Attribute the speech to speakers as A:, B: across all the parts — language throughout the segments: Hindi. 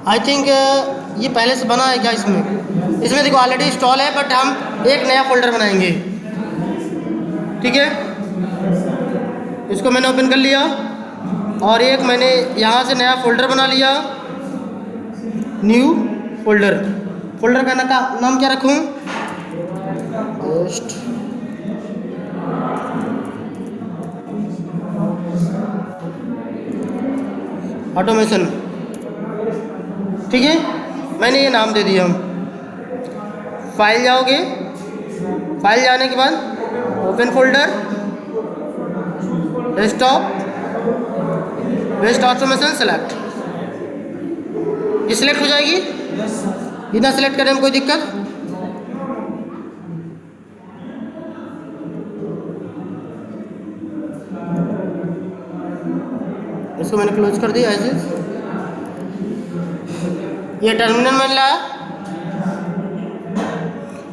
A: आई थिंक ये पहले से बना है क्या इसमें? इसमें देखो ऑलरेडी इंस्टॉल है, बट हम एक नया फोल्डर बनाएंगे। ठीक है, इसको मैंने ओपन कर लिया और एक मैंने यहाँ से नया फोल्डर बना लिया, न्यू फोल्डर। फोल्डर का नाम क्या रखूँ? Post automation. ठीक है, मैंने ये नाम दे दिया। फाइल जाओगे, फाइल जाने के बाद open folder, desktop, best automation select. ये सिलेक्ट हो जाएगी। इतना सिलेक्ट करें में कोई दिक्कत? इसको मैंने क्लोज कर दिया ऐसे। ये टर्मिनल में लाया।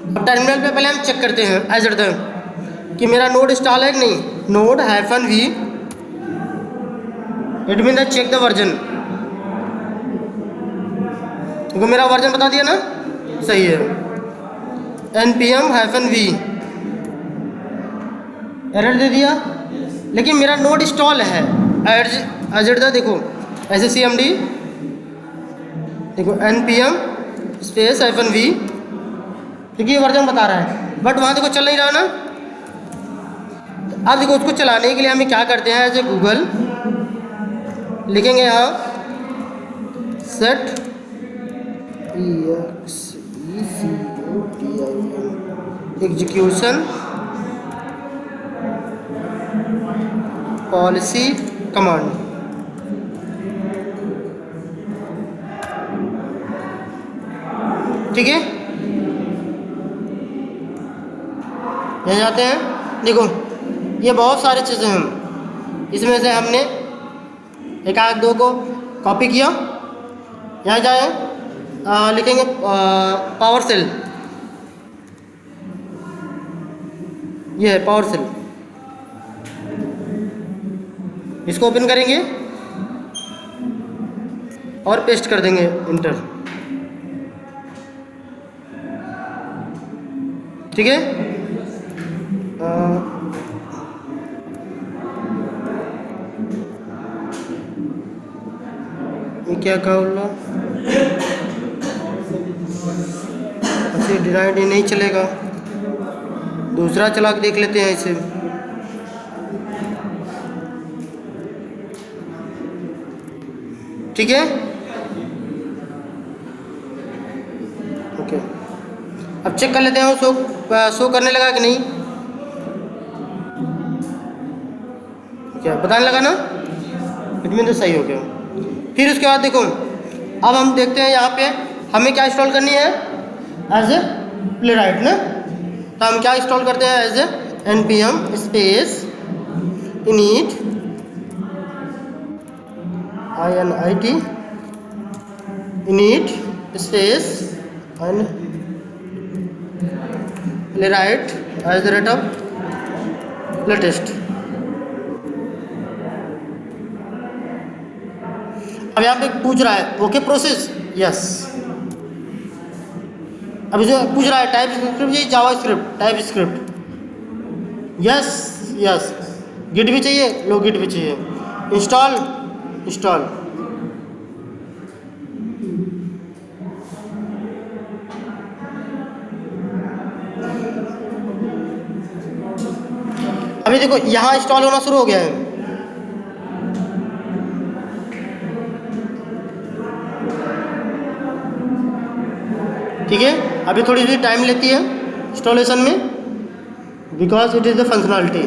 A: अब टर्मिनल पे पहले हम चेक करते हैं एज इट कि मेरा नोड इंस्टॉल है कि नहीं। Node -v, it mean the check the version. देखो मेरा वर्जन बता दिया ना, सही है। npm-v एरर दे दिया, लेकिन मेरा नोड इंस्टॉल है एज इट द। देखो ऐसे cmd, देखो npm-v, क्योंकि ये वर्जन बता रहा है, बट वहाँ देखो चल नहीं रहा ना। अब देखो उसको चलाने के लिए हमें क्या करते हैं, ऐसे गूगल लिखेंगे यहाँ set एग्जीक्यूशन पॉलिसी कमांड। ठीक है, यहाँ जाते हैं। देखो ये बहुत सारी चीज़ें हैं, इसमें से हमने एक आध दो को कॉपी किया। यहाँ जाए, लिखेंगे पावर सेल। ये है पावर सेल, इसको ओपन करेंगे और पेस्ट कर देंगे इंटर। ठीक है, ये क्या कहा बोला, ऐसे डिनाइड ही नहीं चलेगा, दूसरा चला के देख लेते हैं इसे। ठीक है, ओके। अब चेक कर लेते हैं वो शो करने लगा कि नहीं। क्या बताने लगा ना, इट मीन तो सही हो गया। फिर उसके बाद देखो, अब हम देखते हैं यहाँ पे हमें क्या इंस्टॉल करनी है एज ए प्लेराइट ना। तो हम क्या इंस्टॉल करते हैं as a npm space init init space Playwright as the rate of latest. अब यहाँ पे पूछ रहा है ओके प्रोसेस, यस। अभी जो पूछ रहा है टाइप स्क्रिप्ट, ये JavaScript, TypeScript, yes yes. Git भी चाहिए, लो गिट भी चाहिए। Install install. अभी देखो यहाँ इंस्टॉल होना शुरू हो गया है। ठीक है, अभी थोड़ी सी टाइम लेती है इंस्टॉलेशन में, because it is the functionality.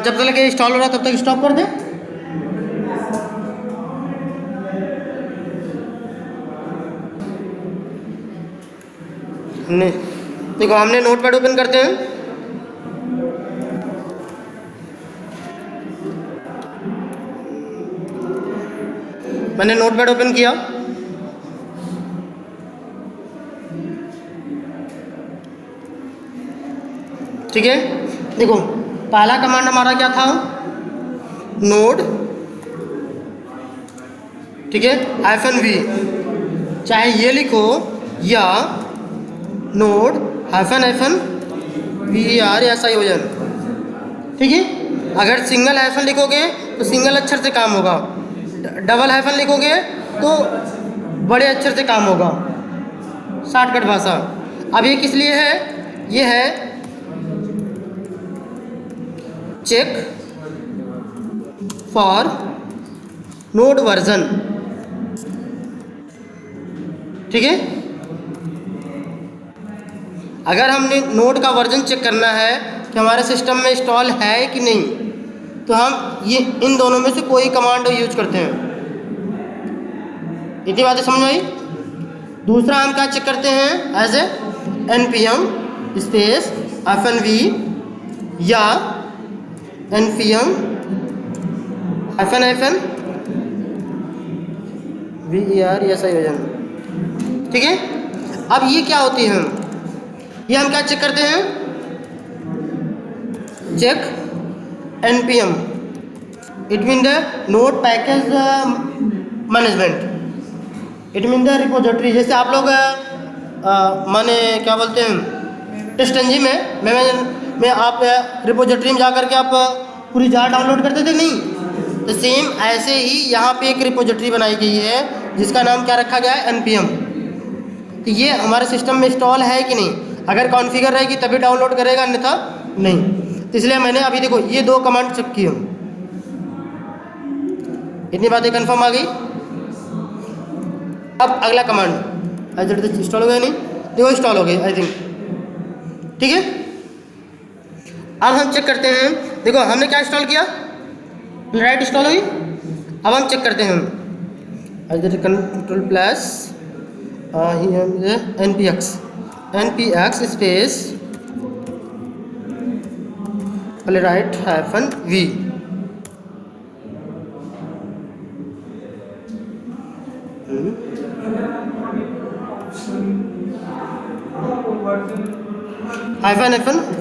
A: जब तक इंस्टॉल हो रहा है तब तक स्टॉप कर दे। देखो हमने नोटपैड ओपन करते हैं। मैंने नोटपैड ओपन किया। ठीक है, देखो पहला कमांड हमारा क्या था, नोड, ठीक है, -v, चाहे ये लिखो या नोड -ver या संयोजन, ठीक है। अगर सिंगल हाइफन लिखोगे तो सिंगल अक्षर से काम होगा, डबल हाइफन लिखोगे तो बड़े अक्षर से काम होगा, शॉर्टकट भाषा। अब ये किस लिए है, ये है चेक फॉर नोड वर्जन, ठीक है। अगर हमने नोड का वर्जन चेक करना है कि हमारे सिस्टम में इंस्टॉल है कि नहीं, तो हम ये इन दोनों में से कोई कमांड यूज करते हैं। इतनी बातें समझ आई। दूसरा हम क्या चेक करते हैं, as a npm space -v या npm -ver या संयोजन, ठीक है। अब ये क्या होती है, ये हम क्या चेक करते हैं, check npm, it mean the node package management, it mean the repository. जैसे आप लोग माने क्या बोलते हैं, टेस्टंजी में आप रिपोजिटरी में जा करके आप पूरी जार डाउनलोड करते थे, नहीं, तो सेम ऐसे ही यहाँ पे एक रिपोजिटरी बनाई गई है जिसका नाम क्या रखा गया है, npm। तो ये हमारे सिस्टम में इंस्टॉल है कि नहीं, अगर कॉन्फ़िगर रहेगी तभी डाउनलोड करेगा, अन्यथा नहीं। तो इसलिए मैंने अभी देखो ये दो कमांड चेक की हम, इतनी बातें कंफर्म आ गई। अब अगला कमांड इंस्टॉल हो गया, नहीं देखो इंस्टॉल हो गई आई थिंक, ठीक है। अब हम चेक करते हैं, देखो हमने क्या इंस्टॉल किया, राइट इंस्टॉल हुई। अब हम चेक करते हैं control plus npx space playwright -v,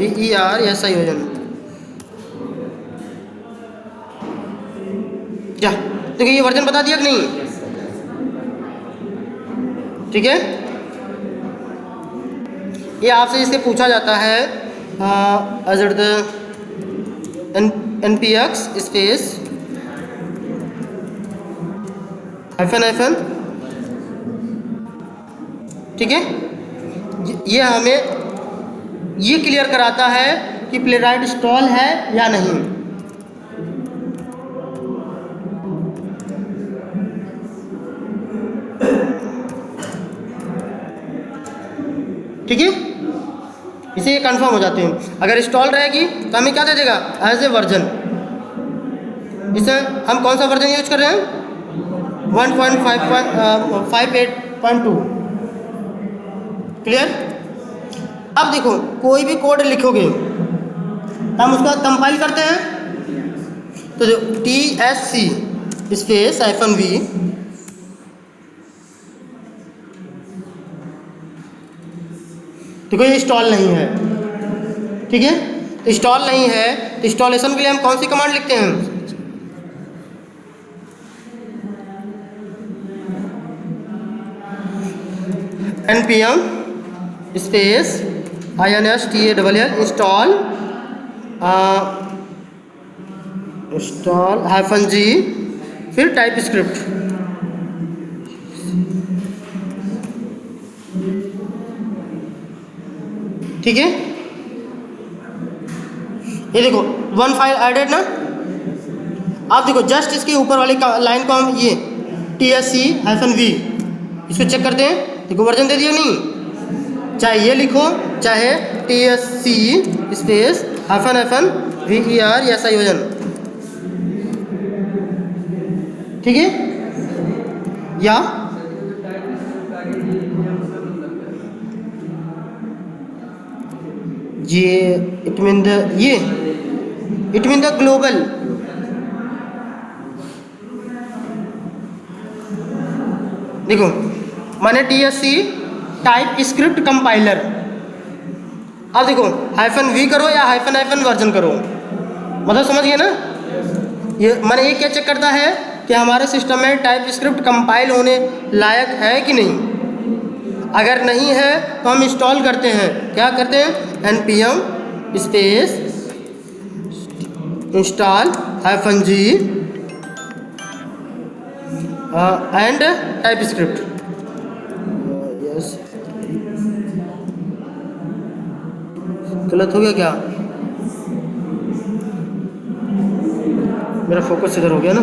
A: -ver या संयोजन, क्या देखो ये वर्जन बता दिया कि नहीं, ठीक है। ये आपसे इससे पूछा जाता है npx स्पेस -, ठीक है। ये हमें ये क्लियर कराता है कि प्लेराइट इंस्टॉल है या नहीं, ठीक है। इसे ये कंफर्म हो जाते हैं। अगर इंस्टॉल रहेगी तो हमें क्या दे देगा, एज ए वर्जन। इसे हम कौन सा वर्जन यूज कर रहे हैं, 1.58.2, क्लियर। अब देखो कोई भी कोड लिखोगे तो हम उसका कंपाइल करते हैं, तो जो TSC स्पेस -v, देखो ये इंस्टॉल नहीं है, ठीक है। तो इंस्टॉल नहीं है तो इंस्टॉलेशन के लिए हम कौन सी कमांड लिखते हैं, npm स्पेस install -g फिर टाइप स्क्रिप्ट, ठीक है। ये देखो 1 फाइल एडेड ना। आप देखो जस्ट इसके ऊपर वाली लाइन को हम ये TSC -v इसको चेक करते हैं, देखो वर्जन दे दिया नहीं, चाहे ये लिखो चाहे TSC स्पेस -ver या संयोजन, ठीक है। या ये इट मीन द ग्लोबल, देखो माने TSC टाइप स्क्रिप्ट कंपाइलर। अब देखो -v करो या -, वर्जन करो, मतलब समझ गए ना। ये मैंने ये क्या चेक करता है कि हमारे सिस्टम में टाइप स्क्रिप्ट कंपाइल होने लायक है कि नहीं। अगर नहीं है तो हम इंस्टॉल करते हैं, क्या करते हैं, npm space install -g and type script. Yes, गलत हो गया क्या, मेरा फोकस इधर हो गया ना।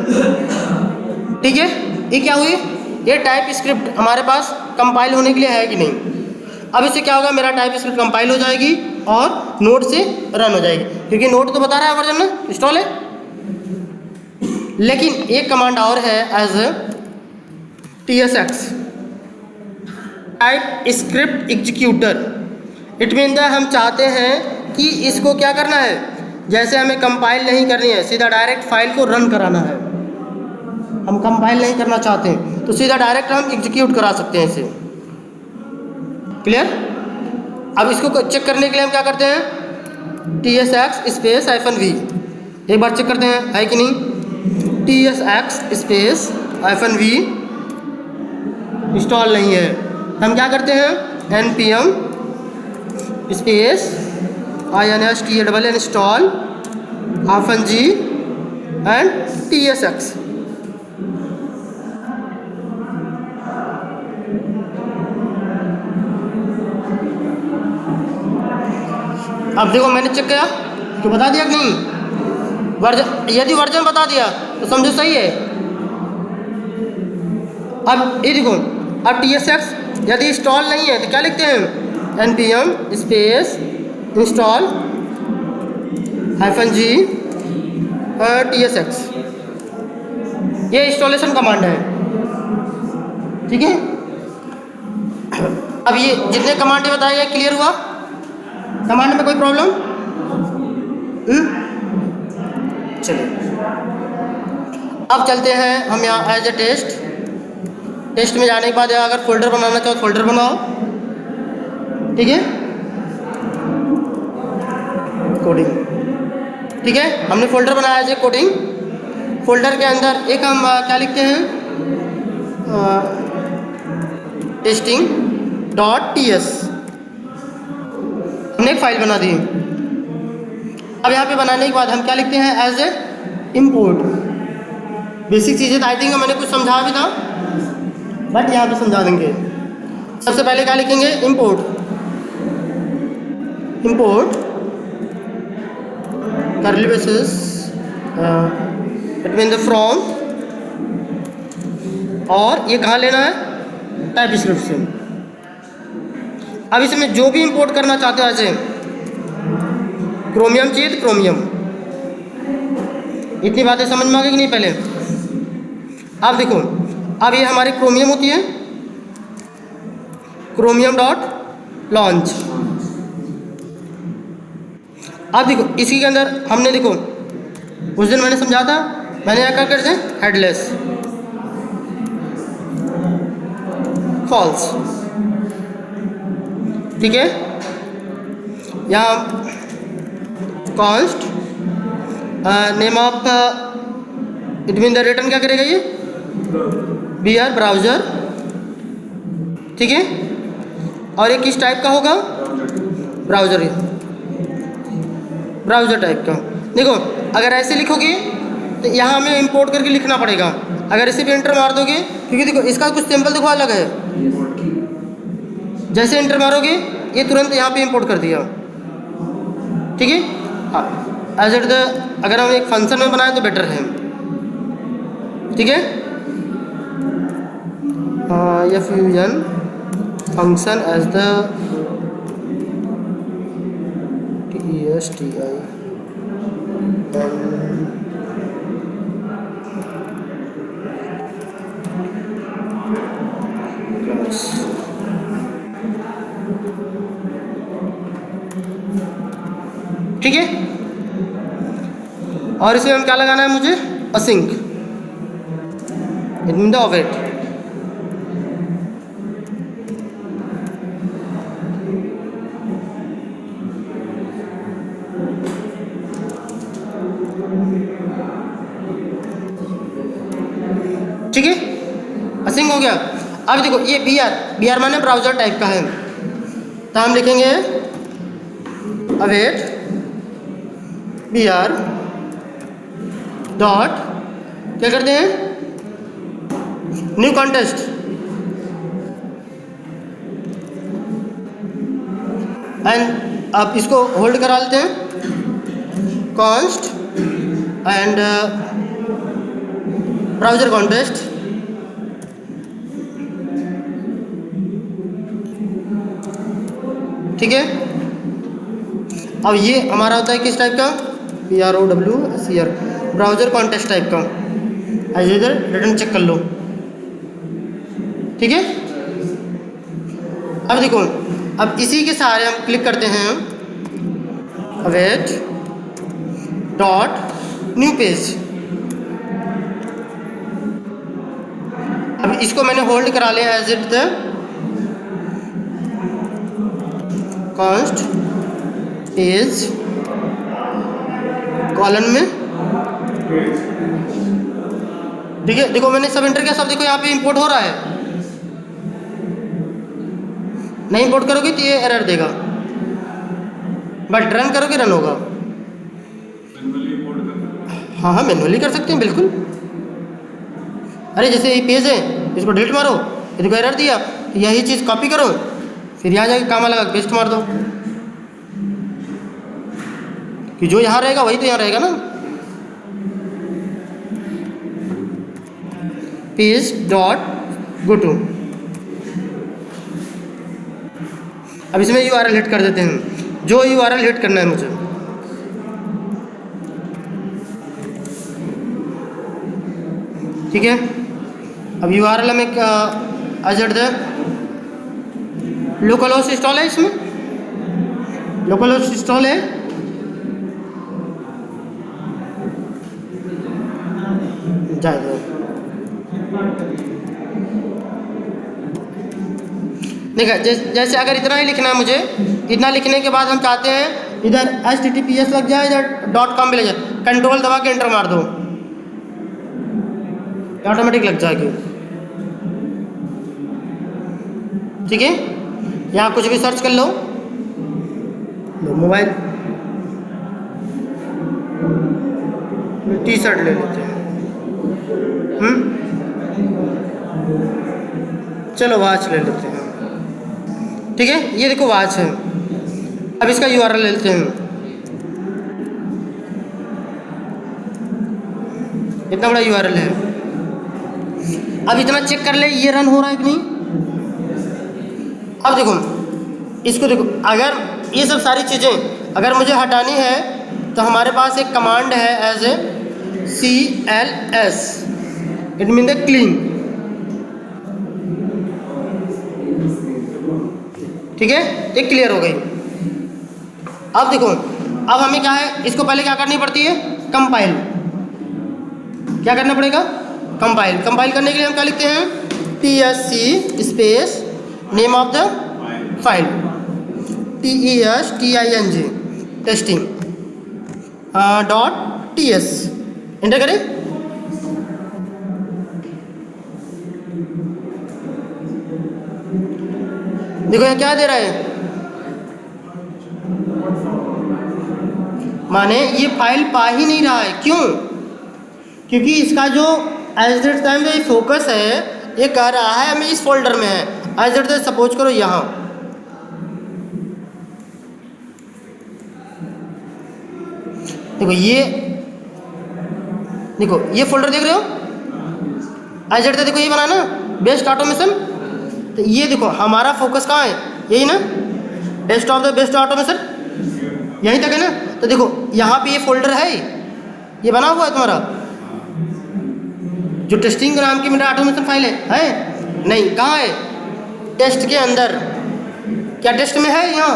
A: ठीक है, ये क्या हुई, ये टाइप स्क्रिप्ट हमारे पास कंपाइल होने के लिए है कि नहीं। अब इससे क्या होगा, मेरा टाइप स्क्रिप्ट कंपाइल हो जाएगी और नोड से रन हो जाएगी, क्योंकि नोड तो बता रहा है वर्जन ना इंस्टॉल है। लेकिन एक कमांड और है as tsx TypeScript executor. It mean the हम चाहते हैं कि इसको क्या करना है, जैसे हमें कंपाइल नहीं करनी है, सीधा डायरेक्ट फाइल को रन कराना है। हम कंपाइल नहीं करना चाहते हैं तो सीधा डायरेक्ट हम एग्जीक्यूट करा सकते हैं इसे। क्लियर। अब इसको चेक करने के लिए हम क्या करते हैं, tsx स्पेस -v, एक बार चेक करते हैं है कि नहीं। tsx स्पेस -v इंस्टॉल नहीं है, हम क्या करते हैं, npm space install -g and tsx। अब देखो मैंने चेक किया तो बता दिया कि नहीं, वर्जन, यदि वर्जन बता दिया तो समझो सही है। अब ये देखो, अब tsx यदि इंस्टॉल नहीं है तो क्या लिखते हैं, npm space install -g tsx, ये इंस्टॉलेशन कमांड है। ठीक है, अब ये जितने कमांड बताए ये क्लियर हुआ, कमांड में कोई प्रॉब्लम। चलिए अब चलते हैं हम यहाँ एज ए टेस्ट में जाने के बाद अगर फोल्डर बनाना चाहो फोल्डर बनाओ। ठीक है, कोडिंग, ठीक है, हमने फोल्डर बनाया एज ए कोडिंग। फोल्डर के अंदर एक हम क्या लिखते हैं, testing.ts, हमने एक फाइल बना दी। अब यहाँ पे बनाने के बाद हम क्या लिखते हैं, एज ए इम्पोर्ट। बेसिक चीज़ें तो आई थिंक मैंने कुछ समझा भी था, बट यहाँ पे समझा देंगे। सबसे पहले क्या लिखेंगे, import curly braces between the from, और ये कहाँ लेना है, टाइप स्क्रिप्ट से। अब इसमें जो भी इंपोर्ट करना चाहते हो, ऐसे क्रोमियम चाहिए तो क्रोमियम। इतनी बातें समझ में आ गई कि नहीं पहले। अब देखो, अब ये हमारी क्रोमियम होती है, chromium.launch। अब देखो इसी के अंदर हमने देखो उस दिन मैंने समझा था, मैंने यहाँ क्या करते हैं, हेडलेस फॉल्स। ठीक है, यहाँ const name of it mean the return क्या करेगा ये, BR ब्राउज़र। ठीक है, और ये किस टाइप का होगा, ब्राउज़र टाइप का। देखो अगर ऐसे लिखोगे तो यहाँ हमें इंपोर्ट करके लिखना पड़ेगा, अगर इसे भी एंटर मार दोगे, क्योंकि देखो इसका कुछ सिंबल देखो अलग है, जैसे एंटर मारोगे ये तुरंत यहाँ पे इंपोर्ट कर दिया। ठीक है, हाँ, एज इट द अगर हम एक फंक्शन में बनाएं तो बेटर है। ठीक है, या fusion function as the TSTI ठीक है, और इसमें हम क्या लगाना है मुझे, असिंक इन द अवेट। हो गया। अब देखो ये बी आर माने ब्राउज़र टाइप का है, तो हम लिखेंगे अवेट बी आर डॉट, क्या करते हैं, न्यू कॉन्टेस्ट, एंड आप इसको होल्ड करा लेते हैं, कॉन्स्ट एंड ब्राउज़र कॉन्टेस्ट, ठीक है। अब ये हमारा होता है किस टाइप का, BROWSER, ब्राउज़र कॉन्टेस्ट टाइप का। एज यूजर रिटर्न चेक कर लो, ठीक है। अब देखो, अब इसी के सहारे हम क्लिक करते हैं अवेट डॉट न्यू पेज। अब इसको मैंने होल्ड करा लिया as it the const page colon में, ठीक है। देखो मैंने सब एंटर किया, सब देखो यहाँ पे इंपोर्ट हो रहा है। नहीं इंपोर्ट करोगे तो ये एरर देगा, बट रन करोगे रन होगा। हाँ हाँ मैनुअली कर सकते हैं बिल्कुल। अरे जैसे ये पेज है, इसको डिलीट मारो, ये देखो एरर दिया, यही चीज़ कॉपी करो, फिर यहाँ जाके काम लगा पेस्ट मार दो, कि जो यहाँ रहेगा वही तो यहाँ रहेगा ना। पेज डॉट गो टू, अब इसमें URL हिट कर देते हैं, जो URL हिट करना है मुझे। ठीक है, अब URL हमें क्या एज दे, लोकल होस्ट इंस्टॉल है, इसमें लोकल होस्ट इंस्टॉल है। जाए देखा, जैसे अगर इतना ही लिखना है मुझे, इतना लिखने के बाद हम चाहते हैं इधर HTTPS लग जाए, इधर .com भी लग जाए, कंट्रोल दबा के एंटर मार दो, ऑटोमेटिक लग जाएगी। ठीक है, यहाँ कुछ भी सर्च कर लो, मोबाइल T-शर्ट ले लेते हैं, चलो वॉच ले लेते हैं। ठीक है, ये देखो वॉच है। अब इसका URL ले लेते हैं, इतना बड़ा URL है। अब इतना चेक कर ले ये रन हो रहा है कि नहीं। अब देखो इसको, देखो अगर ये सब सारी चीज़ें अगर मुझे हटानी है तो हमारे पास एक कमांड है as a CLS, it mean the clean. ठीक है, ये क्लियर हो गई। अब देखो, अब हमें क्या है, इसको पहले क्या करनी पड़ती है, कंपाइल। क्या करना पड़ेगा, कंपाइल। कंपाइल करने के लिए हम क्या लिखते हैं, TSC space name of the file, TESTING testing .TS, enter करें। देखो यहाँ क्या दे रहा है, माने ये फाइल पा ही नहीं रहा है। क्यों, क्योंकि इसका जो एज द टाइम ये फोकस है, ये कह रहा है हमें इस फोल्डर में है। एज द सपोज करो यहाँ, देखो ये फोल्डर देख रहे हो, एज द देखो ये बना ना बेस्ट ऑटोमेशन। तो ये देखो हमारा फोकस कहाँ है, यही ना, best of the best automation, यहीं तक है ना। तो देखो यहाँ पे ये फोल्डर है, ये बना हुआ है तुम्हारा, जो टेस्टिंग नाम की मेरा ऑटोमेशन फाइल है नहीं, कहाँ है, टेस्ट के अंदर। क्या टेस्ट में है यहाँ,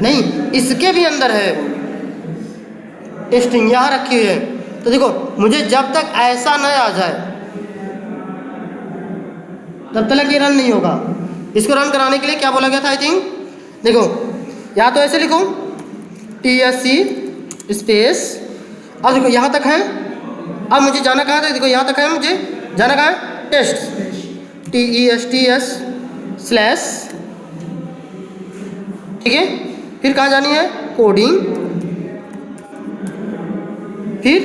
A: नहीं, इसके भी अंदर है टेस्टिंग, यहाँ रखी हुई है। तो देखो मुझे जब तक ऐसा न आ जाए तब तक ये रन नहीं होगा। इसको रन कराने के लिए क्या बोला गया था, आई थिंक, देखो या तो ऐसे लिखो TSC स्पेस, अब देखो यहाँ तक है। अब मुझे जाना कहाँ था, देखो यहाँ तक है, मुझे जाना कहाँ है, टेस्ट। TESTS स्लैश, ठीक है। फिर कहाँ जानी है, कोडिंग, फिर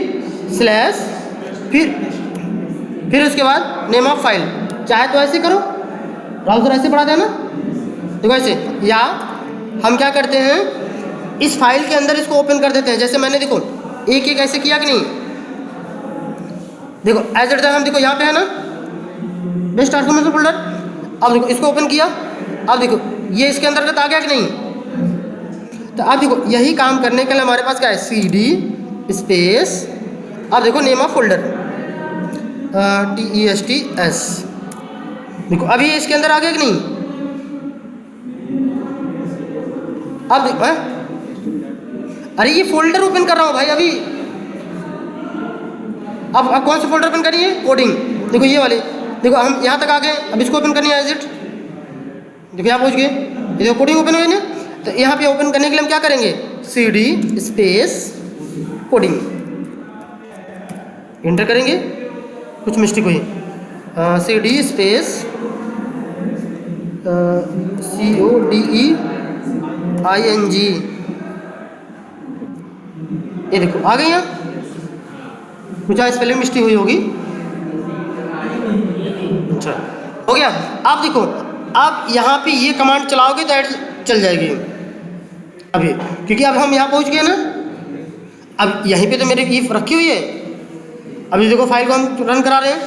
A: स्लैश, फिर उसके बाद नेम ऑफ फाइल। चाहे तो ऐसे करो, ब्राउज़र ऐसे पढ़ा देना, देखो ऐसे, या हम क्या करते हैं, इस फाइल के अंदर इसको ओपन कर देते हैं। जैसे मैंने देखो एक एक ऐसे किया कि नहीं, देखो एज इट हम देखो यहाँ पे है ना बेस्ट ट्रांसफॉर्मेशन फोल्डर। अब देखो इसको ओपन किया, अब देखो ये इसके अंतर्गत आ गया कि नहीं। तो अब देखो यही काम करने के लिए हमारे पास क्या है, CD स्पेस, अब देखो नेम ऑफ फोल्डर TESTS, देखो अभी ये इसके अंदर आ गया कि नहीं। अब देखो अरे ये फोल्डर ओपन कर रहा हूँ भाई अभी। अब कौन सा फोल्डर ओपन करिए, कोडिंग, देखो ये वाले, देखो हम यहाँ तक आ गए। अब इसको ओपन करनी है एज इट, देखो यहाँ पहुँच गए, ये देखो कोडिंग ओपन हुई ना। तो यहाँ पे ओपन करने के लिए हम क्या करेंगे, CD स्पेस कोडिंग, इंटर करेंगे, कुछ मिस्टेक हुई, CD स्पेस CODEING, ये देखो आ गई। यहाँ कुछ स्पेलिंग मिस्टेक हुई होगी, अच्छा हो गया। आप देखो अब यहाँ पे ये कमांड चलाओगे तो ऐड चल जाएगी अभी, क्योंकि अब हम यहाँ पहुँच गए ना। अब यहीं पे तो मेरी ईफ रखी हुई है। अभी देखो फाइल को हम रन करा रहे हैं,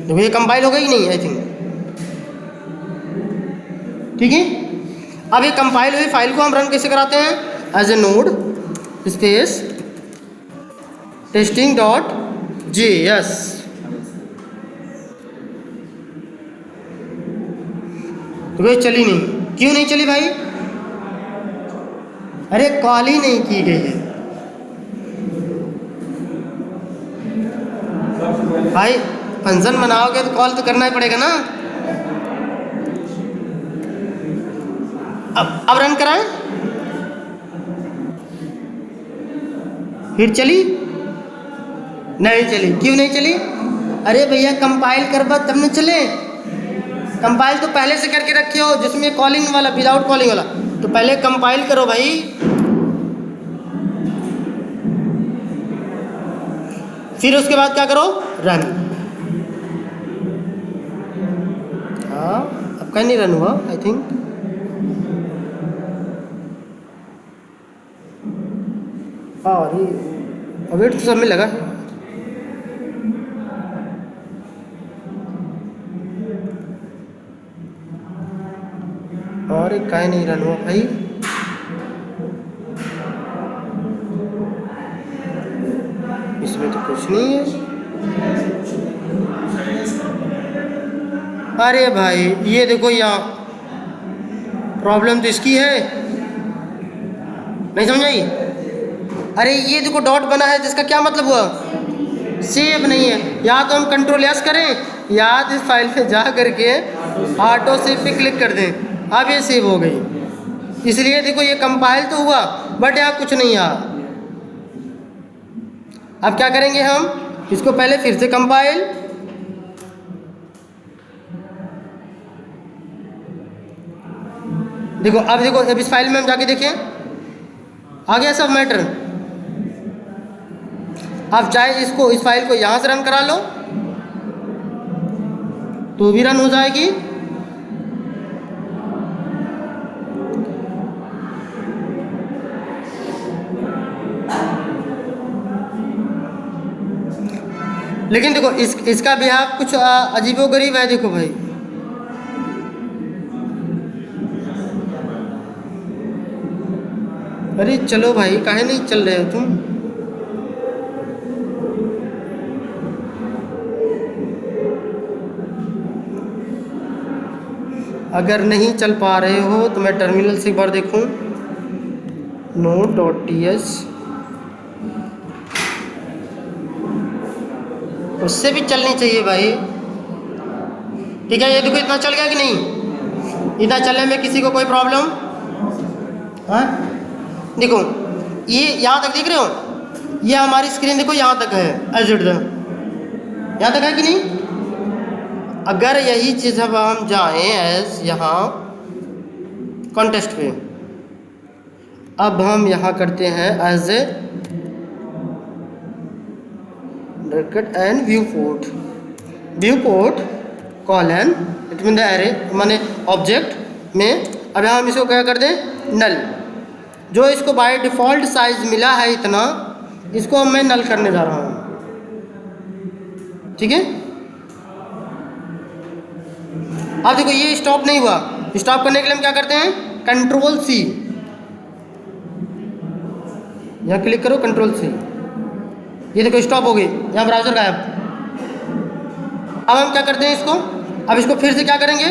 A: देखो ये कंपाइल हो गई नहीं, आई थिंक, ठीक है। अब ये कंपाइल हुई फाइल को हम रन कैसे कराते हैं, एज ए नोड स्पेस testing.js, तो ये चली नहीं, क्यों नहीं चली भाई, अरे कॉल ही नहीं की गई है भाई। फंक्शन बनाओगे तो कॉल तो करना ही पड़ेगा ना। अब रन कराएं, फिर चली नहीं चली, क्यों नहीं चली, अरे भैया कंपाइल कर बाद तब न चले। कंपाइल तो पहले से करके रखे हो जिसमें कॉलिंग वाला, विदाउट कॉलिंग वाला, तो पहले कंपाइल करो भाई। फिर उसके बाद क्या करो, रन। हाँ अब कहीं नहीं रन हुआ आई थिंक, और वेट तो सब में लगा है। और एक काहे नहीं रन हुआ भाई, इसमें तो कुछ नहीं है। अरे भाई ये देखो यहाँ प्रॉब्लम तो इसकी है, नहीं समझ आई। अरे ये देखो डॉट बना है, जिसका क्या मतलब हुआ, सेव नहीं है। या तो हम Ctrl+S करें, या इस फाइल पे जा करके ऑटो सेव पे क्लिक कर दें। अब ये सेव हो गई, इसलिए देखो ये कंपाइल तो हुआ बट यहाँ कुछ नहीं आया। अब क्या करेंगे हम, इसको पहले फिर से कंपाइल, देखो अब इस फाइल में हम जाके देखें, आ गया सब मैटर। आप चाहे इस फाइल को यहाँ से रन करा लो तो भी रन हो जाएगी, लेकिन देखो इसका भी आप कुछ अजीबोगरीब है। देखो भाई अरे चलो भाई, काहे नहीं चल रहे हो तुम। अगर नहीं चल पा रहे हो तो मैं टर्मिनल से एक बार देखूं, node.ts, उससे भी चलनी चाहिए भाई। ठीक है, ये देखो इतना चल गया कि नहीं, इतना चलने में किसी को कोई प्रॉब्लम, हाँ देखो ये यहाँ तक देख रहे हो, ये हमारी स्क्रीन देखो यहाँ तक है, एज इट यहाँ तक है कि नहीं। अगर यही चीज़ अब हम जाएं एज यहाँ कॉन्टेस्ट पे, अब हम यहाँ करते हैं as a bracket and viewport colon it mean the array माने ऑब्जेक्ट में। अब हम इसको क्या कर दें, नल। जो इसको बाय डिफ़ॉल्ट साइज मिला है इतना, इसको मैं नल करने जा रहा हूँ, ठीक है। अब देखो ये स्टॉप नहीं हुआ, स्टॉप करने के लिए हम क्या करते हैं, कंट्रोल सी, यहाँ क्लिक करो कंट्रोल सी, ये देखो स्टॉप हो गई, यहाँ ब्राउज़र गायब। अब हम क्या करते हैं इसको, अब इसको फिर से क्या करेंगे,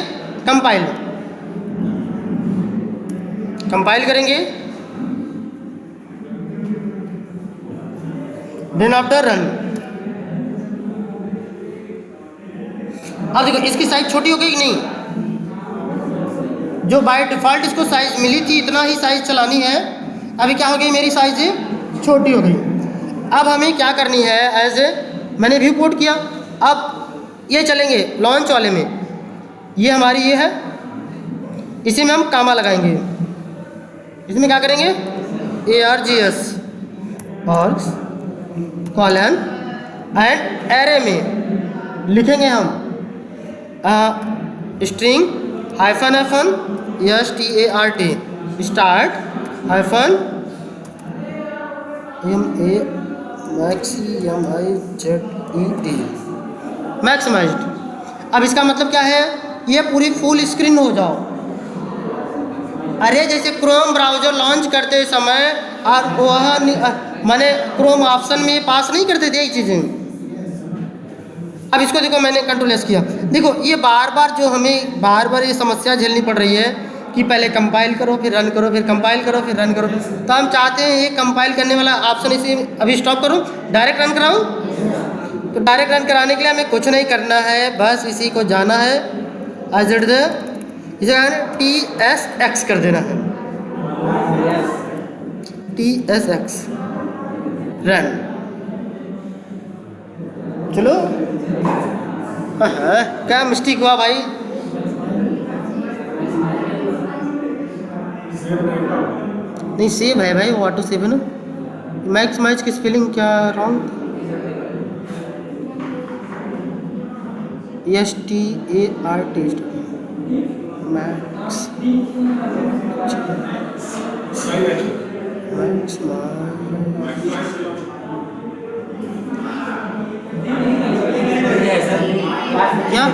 A: कंपाइल करेंगे, देन आफ्टर रन। अब देखो इसकी साइज छोटी हो गई कि नहीं, जो बाय डिफ़ॉल्ट इसको साइज मिली थी इतना ही साइज चलानी है, अभी क्या हो गई मेरी साइज छोटी हो गई। अब हमें क्या करनी है, एज ए मैंने व्यू पोर्ट किया, अब ये चलेंगे लॉन्च वाले में, ये हमारी ये है, इसी में हम कामा लगाएंगे, इसमें क्या करेंगे ARGS और कॉलन एंड एरे में लिखेंगे हम string -FN START start -MAXIMIZED maximised. अब इसका मतलब क्या है, ये पूरी फुल स्क्रीन हो जाओ। अरे जैसे क्रोम ब्राउज़र लॉन्च करते समय और वह मैंने क्रोम ऑप्शन में पास नहीं करते थे यही चीज़ें। अब इसको देखो मैंने कंट्रोल एस किया, देखो ये बार बार ये समस्या झेलनी पड़ रही है कि पहले कंपाइल करो फिर रन करो, फिर कंपाइल करो फिर रन करो। तो हम चाहते हैं ये कंपाइल करने वाला ऑप्शन इसे अभी स्टॉप करूँ, डायरेक्ट रन कराऊँ। तो डायरेक्ट रन कराने के लिए हमें कुछ नहीं करना है, बस इसी को जाना है एज इट इसे TSX कर देना है, TSX रन। चलो क्या मिस्टेक हुआ भाई, नहीं सेव है भाई, वो ऑटो सेव है ना। मैक्सिमाइज की स्पेलिंग क्या रॉन्ग, START क्या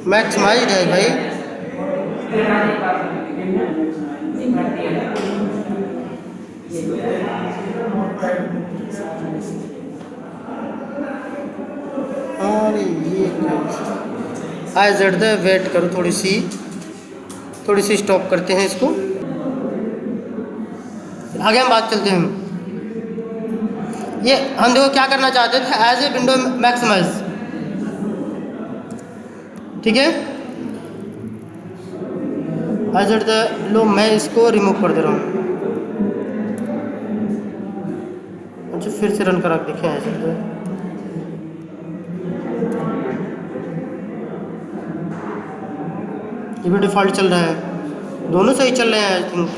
A: मैक्सिमाइज्ड है भाई। अरे ये एज एट द वेट करो, थोड़ी सी स्टॉप करते हैं इसको, आगे हम बात चलते हैं। ये हम देखो क्या करना चाहते थे, एज ए विंडो मैक्सिमाइज, ठीक है। एज एट द लो मैं इसको रिमूव कर दे रहा हूँ। अच्छा फिर से रन करा देखें, एज एट द ये भी डिफ़ॉल्ट चल रहा है, दोनों सही चल रहे हैं आई थिंक।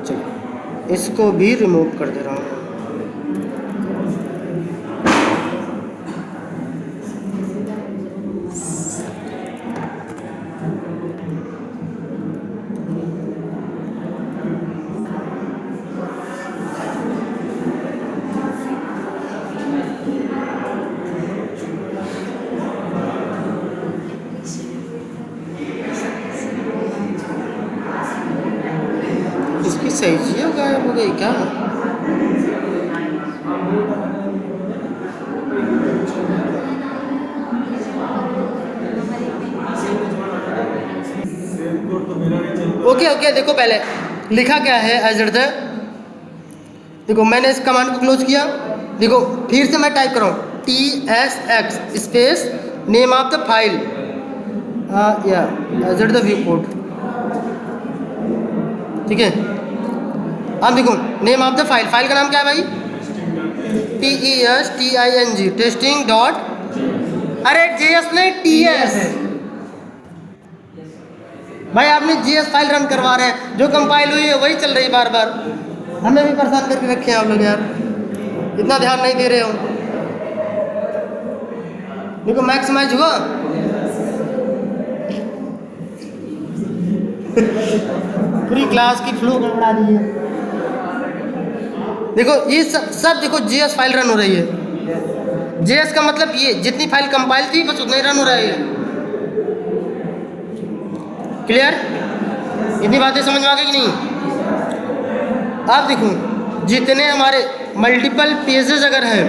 A: चलो इसको भी रिमूव कर दे रहा हूँ। इसकी साइज़ गायब हो गई क्या? ओके देखो पहले लिखा क्या है एज इट द, देखो मैंने इस कमांड को क्लोज किया, देखो फिर से मैं टाइप कर रहा हूँ TSX space name of the file या as it the viewport. ठीक है। अब देखो name of the file, file का नाम क्या है भाई? TESTING, टेस्टिंग डॉट, अरे JS नहीं TS भाई, आपने GS फाइल रन करवा रहे हैं, जो कंपाइल हुई है वही चल रही है बार बार। हमें भी परेशान करके रखे हैं आप लोग यार, इतना ध्यान नहीं दे रहे हो। देखो मैक्सिमाइज हुआ पूरी क्लास की फ्लो गड़बड़ा दी है। देखो ये सब देखो JS फाइल रन हो रही है। JS का मतलब ये जितनी फाइल कंपाइल थी बस उतना ही रन हो रहा है। क्लियर? इतनी बातें समझ में आ गई कि नहीं? अब देखो जितने हमारे मल्टीपल पेजेस अगर हैं,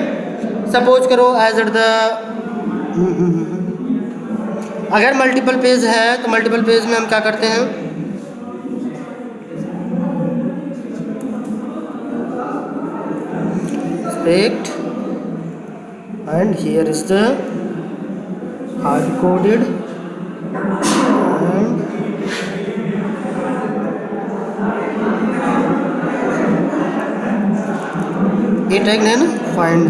A: सपोज करो एज एट द, अगर मल्टीपल पेज है तो मल्टीपल पेज में हम क्या करते हैं, select and here is the hard coded and ये टैग है ना फाइंड,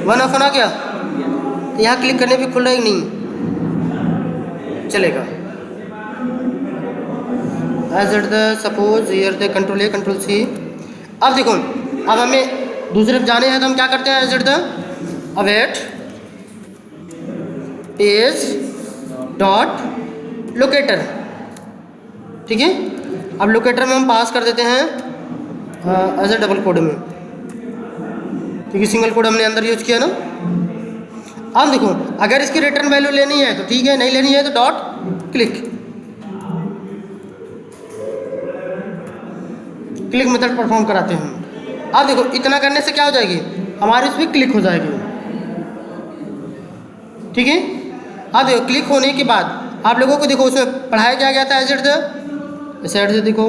A: वन ऑफ आ गया, यहाँ क्लिक करने पे खुल रहा ही नहीं चलेगा। As at the suppose here the control A control C। अब देखो अब हमें दूसरे जाने हैं तो हम क्या करते हैं, as at the await page dot locator, ठीक है। अब लोकेटर में हम पास कर देते हैं एज ए डबल कोड में, क्योंकि सिंगल कोड हमने अंदर यूज किया ना। अब देखो अगर इसकी रिटर्न वैल्यू लेनी है तो ठीक है, नहीं लेनी है तो डॉट क्लिक मेथड परफॉर्म कराते हैं। अब देखो इतना करने से क्या हो जाएगी, हमारी उसमें क्लिक हो जाएगी, ठीक है। अब देखो क्लिक होने के बाद आप लोगों को देखो उसमें पढ़ाया क्या गया था, एज एट द साइड से देखो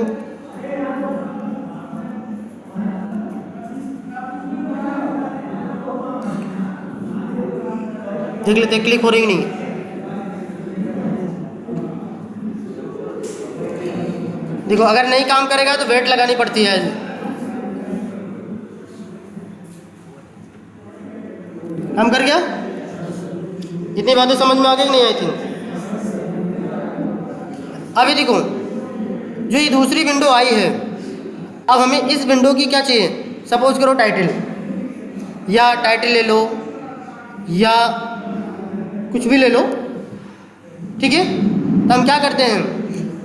A: देख लेते हैं क्लिक हो रही नहीं। देखो अगर नहीं काम करेगा तो वेट लगानी पड़ती है। काम कर गया? इतनी बातें समझ में आ गई नहीं आई थी। अभी देखो जो ये दूसरी विंडो आई है, अब हमें इस विंडो की क्या चाहिए, सपोज करो टाइटल, या टाइटल ले लो या कुछ भी ले लो, ठीक है। तो हम क्या करते हैं,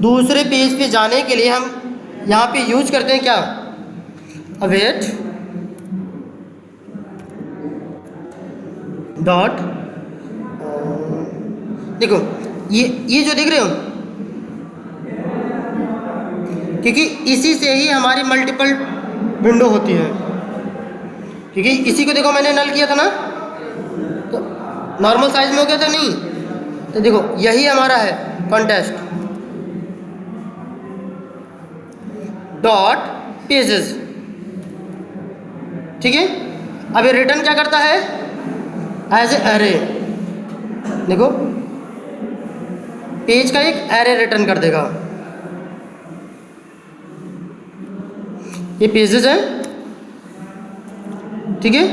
A: दूसरे पेज पे जाने के लिए हम यहाँ पे यूज करते हैं क्या, अवेट डॉट, देखो ये जो देख रहे हो, क्योंकि इसी से ही हमारी मल्टीपल विंडो होती है, क्योंकि इसी को देखो मैंने नल किया था ना, तो नॉर्मल साइज में हो गया था नहीं, तो देखो यही हमारा है कॉन्टेस्ट डॉट पेजेस, ठीक है। अब ये रिटर्न क्या करता है, एज ए एरे, देखो पेज का एक एरे रिटर्न कर देगा, ये पेजेस है, ठीक है।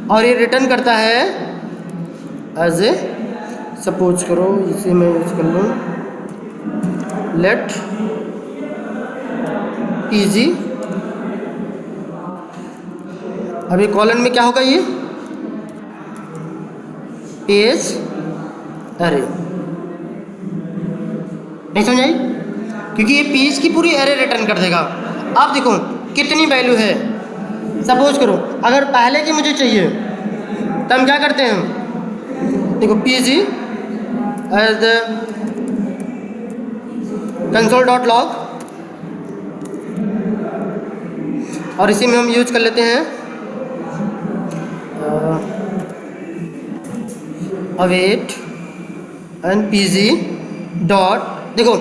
A: और ये रिटर्न करता है एज ए, सपोज करो इसे मैं यूज कर लूँ, लेट PG। अभी कॉलन में क्या होगा, ये पेज एरे, नहीं समझ आई, क्योंकि ये पेज की पूरी एरे रिटर्न कर देगा। आप देखो कितनी वैल्यू है, सपोज करो अगर पहले की मुझे चाहिए तो हम क्या करते हैं, देखो PG एज द console.log, और इसी में हम यूज कर लेते हैं अवेट एंड PG डॉट, देखो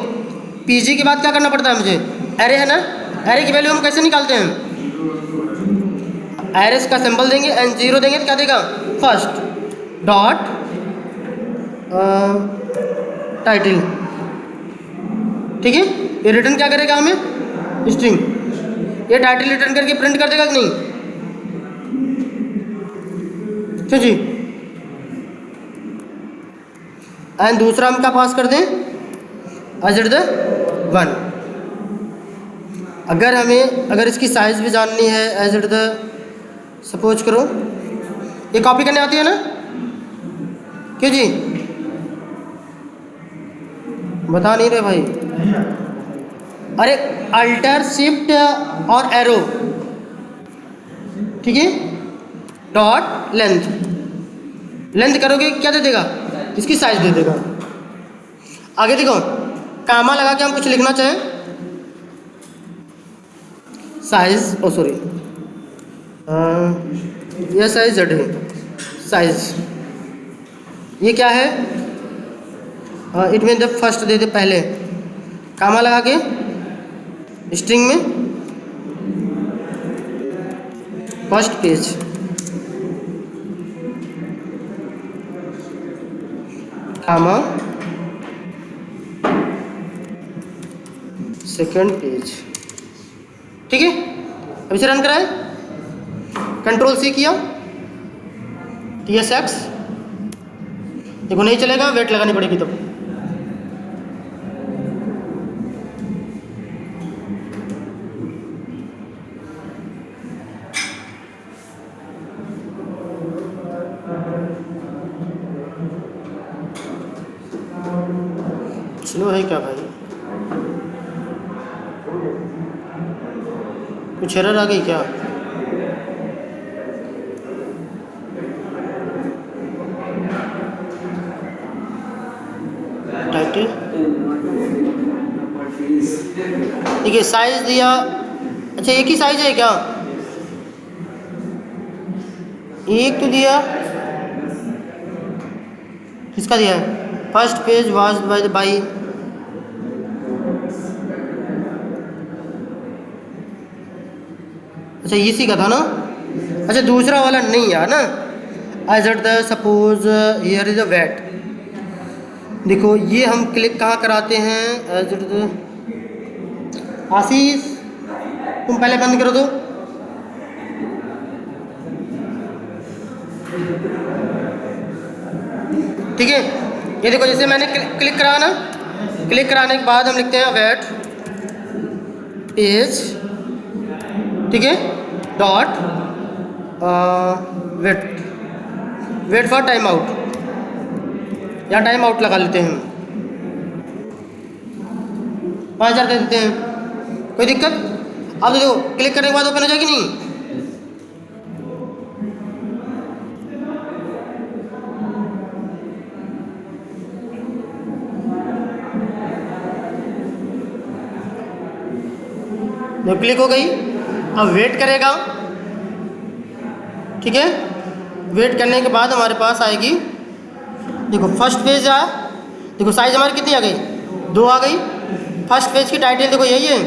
A: PG के बाद क्या करना पड़ता है मुझे, एरे है ना, एरे की वैल्यू हम कैसे निकालते हैं? एरेस का सिंबल देंगे एंड 0 देंगे तो क्या देगा? First dot title. ठीक है, ये रिटर्न क्या करेगा हमें? स्ट्रिंग। ये टाइटल रिटर्न करके प्रिंट कर देगा कि नहीं? ठीक जी। एंड दूसरा हम क्या पास कर दें? As it the 1। अगर इसकी साइज भी जाननी है, एज इट द सपोज करो, ये कॉपी करने आती है ना? क्यों जी? बता नहीं रहे भाई। अरे अल्टर शिफ्ट और एरो, ठीक है, डॉट लेंथ करोगे क्या दे देगा? इसकी साइज दे देगा। आगे देखो, कामा लगा के हम कुछ लिखना चाहें, साइज, ओ सॉरी, यह साइज जेड है, साइज ये क्या है? इट मीन जब फर्स्ट दे दे पहले, कामा लगा के स्ट्रिंग में फर्स्ट पेज, कामा सेकंड पेज। ठीक है, अब इसे रन कराएं, कंट्रोल सी किया, TSX, देखो नहीं चलेगा, वेट लगानी पड़ेगी तब। स्लो है क्या भाई? कुछ एरर आ गई क्या? टाइटल देखिए, साइज दिया, अच्छा एक ही साइज है क्या? एक तो दिया, किसका दिया है? फर्स्ट पेज वाज बाई, अच्छा इसी का था ना? अच्छा दूसरा वाला नहीं यार ना, as at the suppose here is a wait. देखो ये हम क्लिक कहाँ कराते हैं? एज एट द, आशीष तुम पहले बंद करो तो। ठीक है, ये देखो जैसे मैंने क्लिक करा ना, क्लिक कराने के बाद हम लिखते हैं वेट पेज, ठीक है, dot wait for timeout, या टाइम आउट लगा लेते हैं, 5000 दे देते हैं, कोई दिक्कत? अब देखो क्लिक करने के बाद ओपन हो जाएगी नहीं? जब क्लिक हो गई, अब वेट करेगा, ठीक है, वेट करने के बाद हमारे पास आएगी, देखो फर्स्ट पेज आ, देखो साइज हमारी कितनी आ गई? 2 आ गई। फर्स्ट पेज की टाइटल देखो यही है,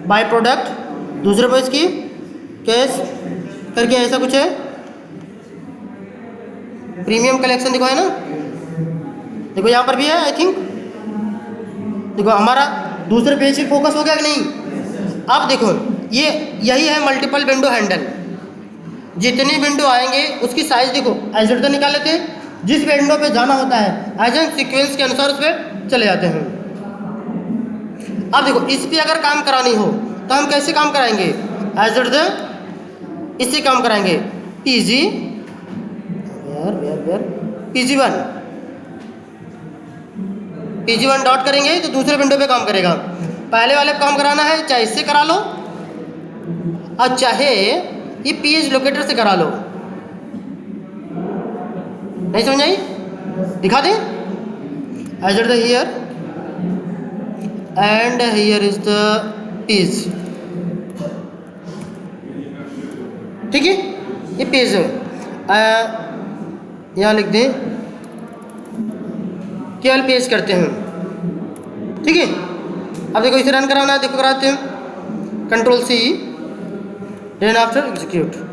A: बाय प्रोडक्ट, दूसरे पेज की केस करके ऐसा कुछ है, प्रीमियम कलेक्शन देखो है ना, देखो यहाँ पर भी है आई थिंक। देखो हमारा दूसरे पेज से फोकस हो गया कि नहीं? अब देखो ये यही है मल्टीपल विंडो हैंडल, जितनी विंडो आएंगे उसकी साइज देखो एज इट द निकाल लेते हैं, जिस विंडो पे जाना होता है एज एन सीक्वेंस के अनुसार उस पर चले जाते हैं। अब देखो इस पे अगर काम करानी हो तो हम कैसे काम कराएंगे? एज इट द, इससे काम कराएंगे, PG PG1 डॉट करेंगे तो दूसरे विंडो पे काम करेगा। पहले वाले पे काम कराना है चाहे इससे करा लो और चाहे ये पेज लोकेटर से करा लो। नहीं समझ आई? दिखा दें, as it the here and here is the page, ठीक है, ये पेज है, यहाँ लिख दें, केवल पेज करते हैं, ठीक है। अब देखो इसे रन कराना है, देखो कराते हैं, control C, then after execute.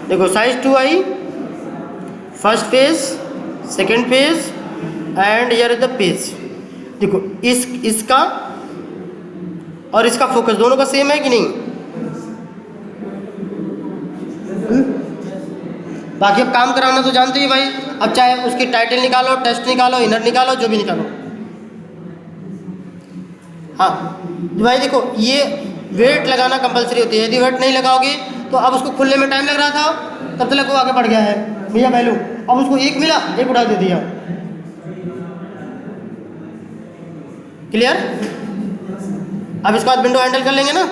A: देखो size 2 I, first page, second page and here is the page. देखो इसका और इसका फोकस दोनों का सेम है कि नहीं? बाकी अब काम कराना तो जानते ही भाई। अब चाहे उसकी टाइटल निकालो, टेस्ट निकालो, इनर निकालो, जो भी निकालो। हाँ भाई देखो ये वेट लगाना कंपलसरी होती है। यदि वेट नहीं लगाओगे तो अब उसको खुलने में टाइम लग रहा था, तब तक वो आगे बढ़ गया है भैया वैल्यू। अब उसको एक मिला, एक उड़ा दे दिया। क्लियर? अब इसके बाद विंडो हैंडल कर लेंगे ना।